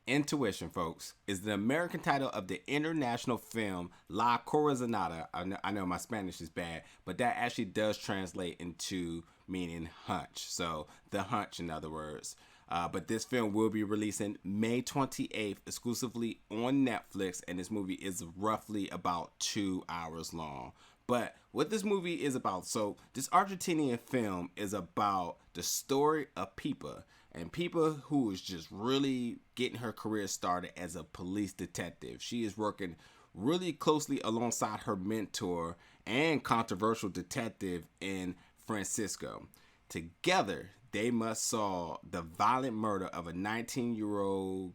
Intuition, folks, is the American title of the international film La Corazonada. I know my Spanish is bad, but that actually does translate into meaning hunch. So, the hunch, in other words. But this film will be releasing May 28th exclusively on Netflix, and this movie is roughly about 2 hours long. But what this movie is about, so this Argentinian film is about the story of Pipa. And Pipa, who is just really getting her career started as a police detective. She is working really closely alongside her mentor and controversial detective in Francisco. Together, they must solve the violent murder of a 19-year-old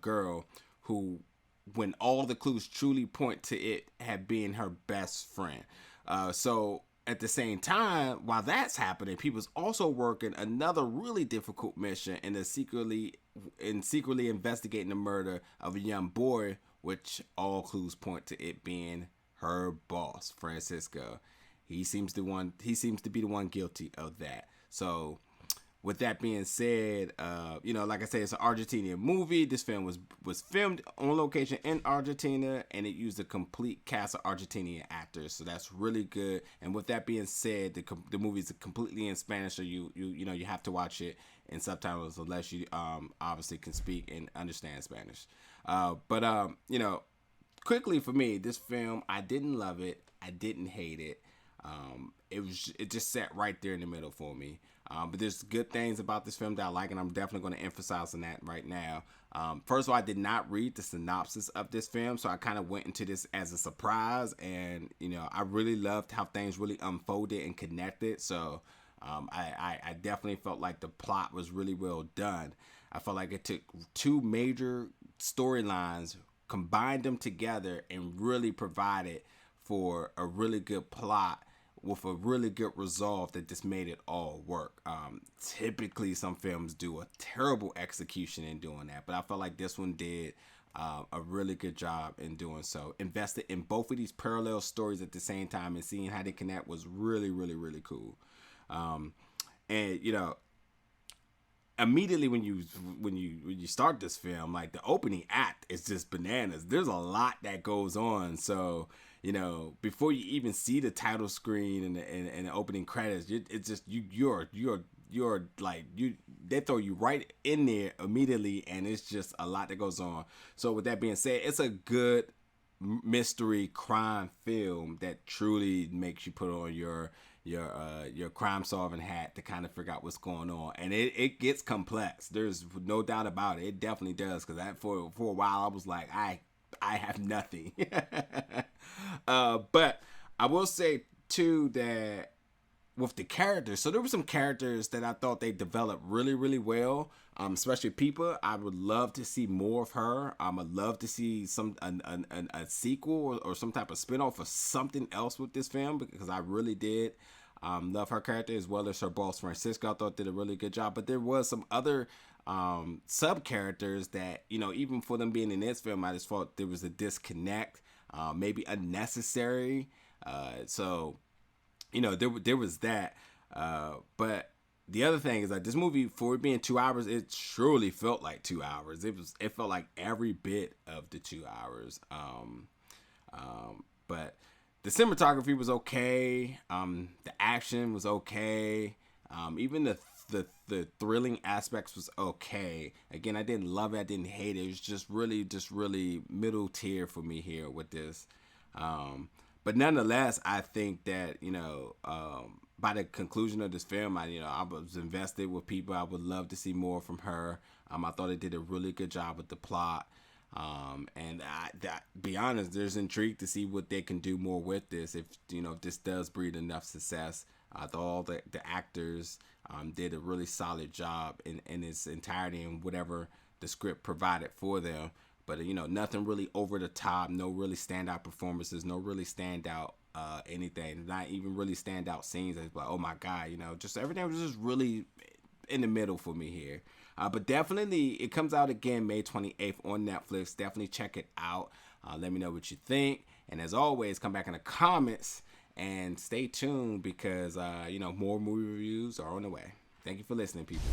girl who, when all the clues truly point to it, had been her best friend. So at the same time, while that's happening, people's also working another really difficult mission in secretly investigating the murder of a young boy, which all clues point to it being her boss, Francisco. He seems to be the one guilty of that. So with that being said, like I said, it's an Argentinian movie. This film was filmed on location in Argentina, and it used a complete cast of Argentinian actors, so that's really good. And with that being said, the movie is completely in Spanish, so you have to watch it in subtitles unless you obviously can speak and understand Spanish. Quickly for me, this film, I didn't love it, I didn't hate it. It just sat right there in the middle for me. But there's good things about this film that I like, and I'm definitely going to emphasize on that right now. First of all, I did not read the synopsis of this film, so I kind of went into this as a surprise, and I really loved how things really unfolded and connected. So I definitely felt like the plot was really well done. I felt like it took two major storylines, combined them together, and really provided for a really good plot with a really good resolve that just made it all work. Typically, some films do a terrible execution in doing that, but I felt like this one did a really good job in doing so. Invested in both of these parallel stories at the same time and seeing how they connect was really, really, really cool. And immediately when you start this film, like the opening act is just bananas. There's a lot that goes on, so before you even see the title screen and the opening credits, they throw you right in there immediately, and it's just a lot that goes on. So with that being said, it's a good mystery crime film that truly makes you put on your crime solving hat to kind of figure out what's going on, and it gets complex. There's no doubt about it. It definitely does, because for a while I was like, I have nothing. But I will say too that with the characters, so there were some characters that I thought they developed really, really well. Especially Pipa. I would love to see more of her. I'd love to see a sequel or some type of spinoff or something else with this film, because I really did love her character, as well as her boss Francisco. I thought did a really good job. But there was some other sub characters that even for them being in this film, I just thought there was a disconnect, maybe unnecessary. So there was that. But the other thing is that this movie, for it being 2 hours, it surely felt like 2 hours. It felt like every bit of the 2 hours. But the cinematography was okay. The action was okay. Even the thrilling aspects was okay. Again, I didn't love it. I didn't hate it. It was just really middle tier for me here with this. But nonetheless, I think that by the conclusion of this film, I was invested with people. I would love to see more from her. I thought it did a really good job with the plot. And be honest, there's intrigue to see what they can do more with this. If this does breed enough success, I thought all the actors did a really solid job in its entirety and whatever the script provided for them. But nothing really over the top, no really standout performances, no really standout anything, not even really standout scenes. It's like, oh my god, just everything was just really in the middle for me here. But definitely, it comes out again May 28th on Netflix. Definitely check it out. Let me know what you think. And as always, come back in the comments and stay tuned, because more movie reviews are on the way. Thank you for listening, people.